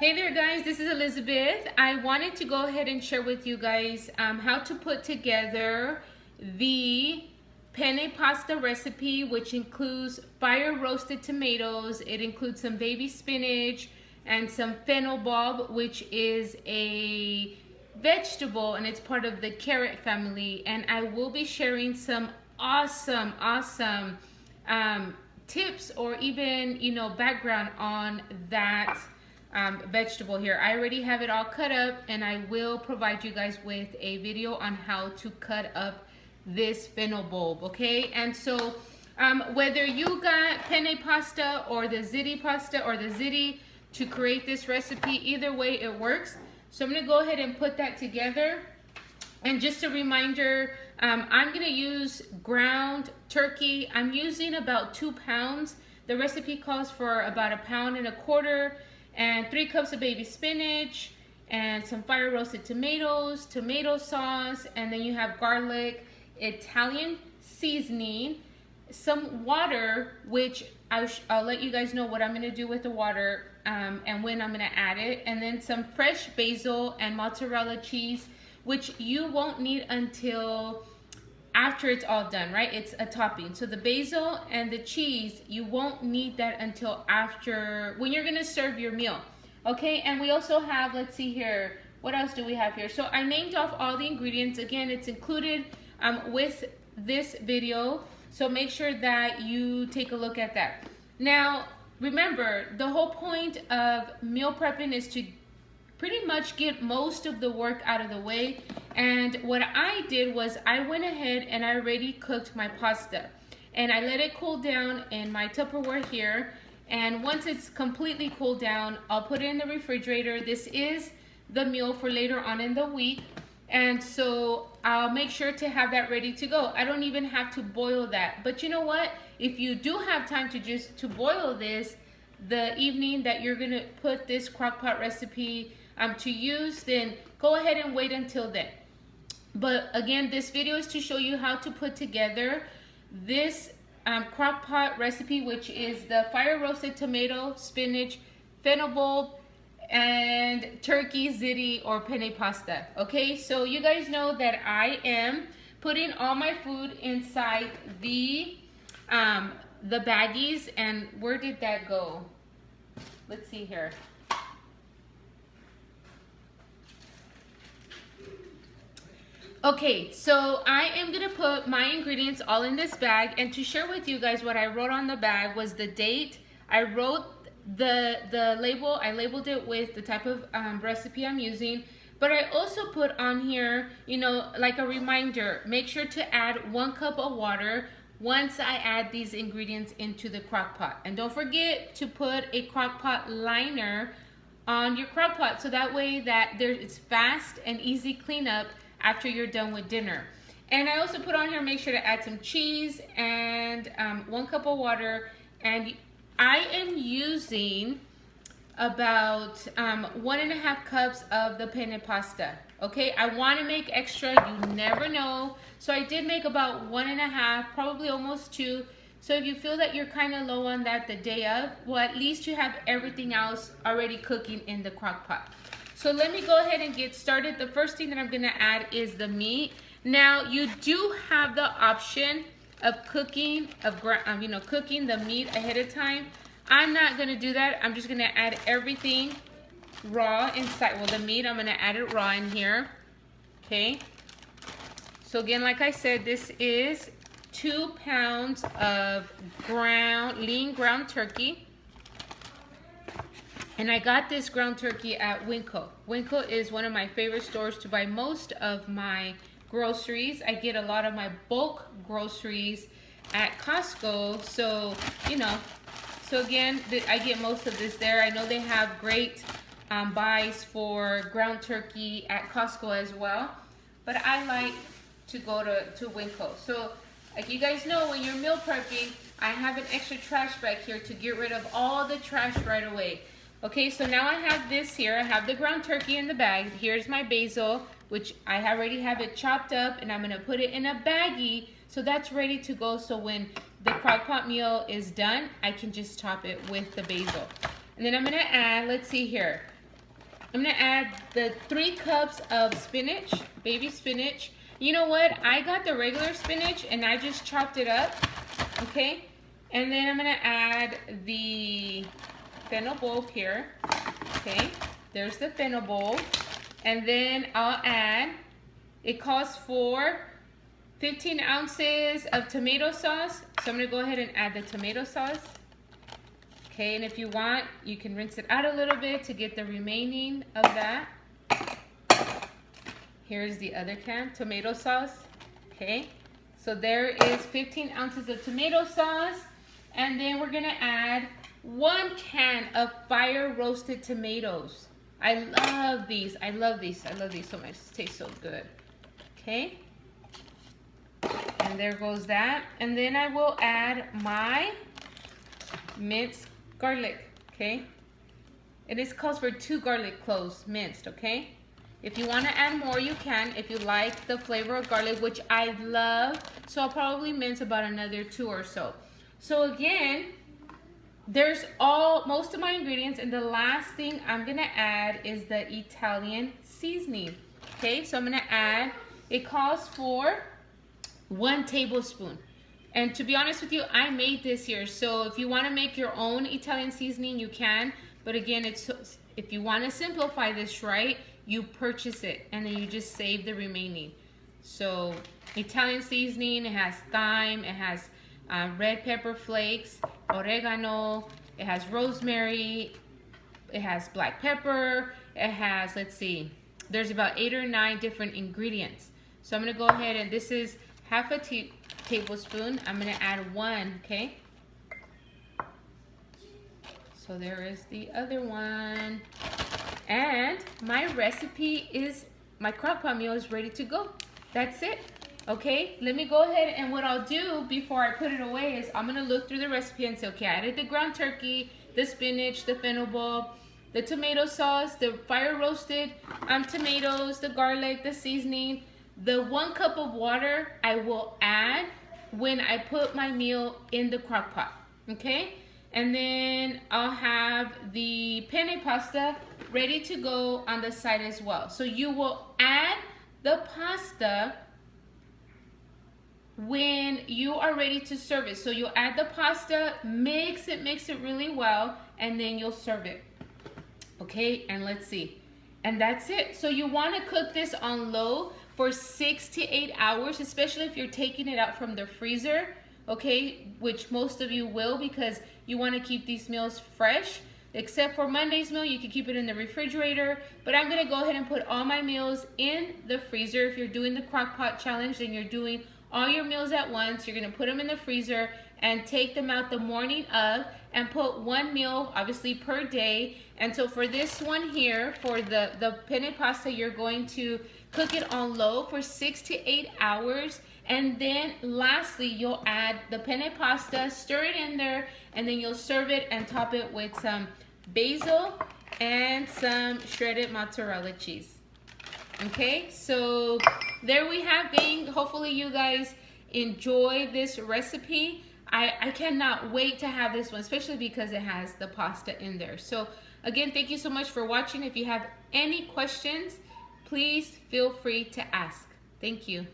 Hey there guys, this is Elizabeth. I wanted to go ahead and share with you guys how to put together the penne pasta recipe, which includes fire roasted tomatoes. It includes some baby spinach and some fennel bulb, which is a vegetable and it's part of the carrot family. And I will be sharing some awesome tips or even background on that vegetable here. I already have it all cut up and I will provide you guys with a video on how to cut up this fennel bulb, okay? And so whether you got penne pasta or the ziti pasta or the ziti to create this recipe, either way it works. So I'm gonna go ahead and put that together. And just a reminder, I'm gonna use ground turkey. I'm using about 2 pounds. The recipe calls for about 1.25 pounds and 3 cups of baby spinach and some fire roasted tomatoes, tomato sauce, and then you have garlic, Italian seasoning, some water, which I'll let you guys know what I'm gonna do with the water and when I'm gonna add it, and then some fresh basil and mozzarella cheese, which you won't need until after it's all done, right? It's a topping. So the basil and the cheese, you won't need that until after, when you're gonna serve your meal. Okay, and we also have, let's see here, what else do we have here? So I named off all the ingredients. Again, it's included with this video. So make sure that you take a look at that. Now, remember, the whole point of meal prepping is to pretty much get most of the work out of the way. And what I did was I went ahead and I already cooked my pasta and I let it cool down in my Tupperware here. And once it's completely cooled down, I'll put it in the refrigerator. This is the meal for later on in the week. And so I'll make sure to have that ready to go. I don't even have to boil that. But you know what? If you do have time to boil this the evening that you're gonna put this crock pot recipe to use, then go ahead and wait until then. But again, this video is to show you how to put together this crock pot recipe, which is the fire roasted tomato, spinach, fennel bulb, and turkey ziti or penne pasta. Okay, so you guys know that I am putting all my food inside the baggies. And where did that go? Let's see here. Okay, so I am gonna put my ingredients all in this bag, and to share with you guys what I wrote on the bag was the date. I wrote the label, I labeled it with the type of recipe I'm using, but I also put on here, like a reminder, make sure to add 1 cup of water once I add these ingredients into the crock pot. And don't forget to put a crock pot liner on your crock pot so that way that it's fast and easy cleanup after you're done with dinner. And I also put on here, make sure to add some cheese and 1 cup of water. And I am using about 1.5 cups of the penne pasta. Okay, I want to make extra, you never know. So I did make about 1.5, probably almost 2. So if you feel that you're kind of low on that the day of, well, at least you have everything else already cooking in the crock pot. So let me go ahead and get started. The first thing that I'm gonna add is the meat. Now you do have the option of cooking, cooking the meat ahead of time. I'm not gonna do that. I'm just gonna add everything raw inside. Well, the meat, I'm gonna add it raw in here, okay? So again, like I said, this is 2 pounds of lean ground turkey. And I got this ground turkey at Winco. Winco is one of my favorite stores to buy most of my groceries. I get a lot of my bulk groceries at Costco. So, so again, I get most of this there. I know they have great buys for ground turkey at Costco as well. But I like to go to Winco. So, like you guys know, when you're meal prepping, I have an extra trash bag here to get rid of all the trash right away. Okay, so now I have this here. I have the ground turkey in the bag. Here's my basil, which I already have it chopped up, and I'm gonna put it in a baggie so that's ready to go. So when the crock pot meal is done, I can just top it with the basil. And then I'm gonna add, let's see here, I'm gonna add the 3 cups of spinach, baby spinach. You know what? I got the regular spinach and I just chopped it up, okay? And then I'm gonna add the fennel bulb here, okay? There's the fennel bulb. And then I'll add, it calls for 15 ounces of tomato sauce. So I'm gonna go ahead and add the tomato sauce. Okay, and if you want, you can rinse it out a little bit to get the remaining of that. Here's the other can, tomato sauce. Okay, so there is 15 ounces of tomato sauce. And then we're gonna add 1 can of fire roasted tomatoes. I love these, I love these so much. It tastes so good. Okay, and there goes that. And then I will add my minced garlic, okay? It is calls for 2 garlic cloves minced, okay? If you want to add more, you can, if you like the flavor of garlic, which I love. So I'll probably mince about another 2 or so. So again, there's most of my ingredients, and the last thing I'm gonna add is the Italian seasoning. Okay, so I'm gonna add, it calls for 1 tablespoon. And to be honest with you, I made this here. So if you want to make your own Italian seasoning, you can. But again, if you want to simplify this, right, you purchase it and then you just save the remaining. So Italian seasoning, it has thyme, it has red pepper flakes, oregano, it has rosemary, it has black pepper, it has, let's see, there's about 8 or 9 different ingredients. So I'm going to go ahead, and this is half a tablespoon. I'm going to add 1, okay? So there is the other one. And my recipe is, my crock pot meal is ready to go. That's it. Okay, let me go ahead, and what I'll do before I put it away is I'm gonna look through the recipe and say, okay, I added the ground turkey, the spinach, the fennel bulb, the tomato sauce, the fire roasted tomatoes, the garlic, the seasoning. The 1 cup of water I will add when I put my meal in the crock pot, okay? And then I'll have the penne pasta ready to go on the side as well. So you will add the pasta when you are ready to serve it. So you'll add the pasta, mix it really well, and then you'll serve it. Okay, and let's see. And that's it. So you want to cook this on low for 6 to 8 hours, especially if you're taking it out from the freezer, okay, which most of you will, because you want to keep these meals fresh. Except for Monday's meal, you can keep it in the refrigerator, but I'm going to go ahead and put all my meals in the freezer. If you're doing the crock pot challenge, then you're doing all your meals at once. You're going to put them in the freezer and take them out the morning of, and put 1 meal obviously per day. And so for this one here, for the penne pasta, you're going to cook it on low for 6 to 8 hours. And then lastly, you'll add the penne pasta, stir it in there, and then you'll serve it and top it with some basil and some shredded mozzarella cheese. Okay, so there we have things. Hopefully you guys enjoy this recipe. I cannot wait to have this one, especially because it has the pasta in there. So again, thank you so much for watching. If you have any questions, please feel free to ask. Thank you.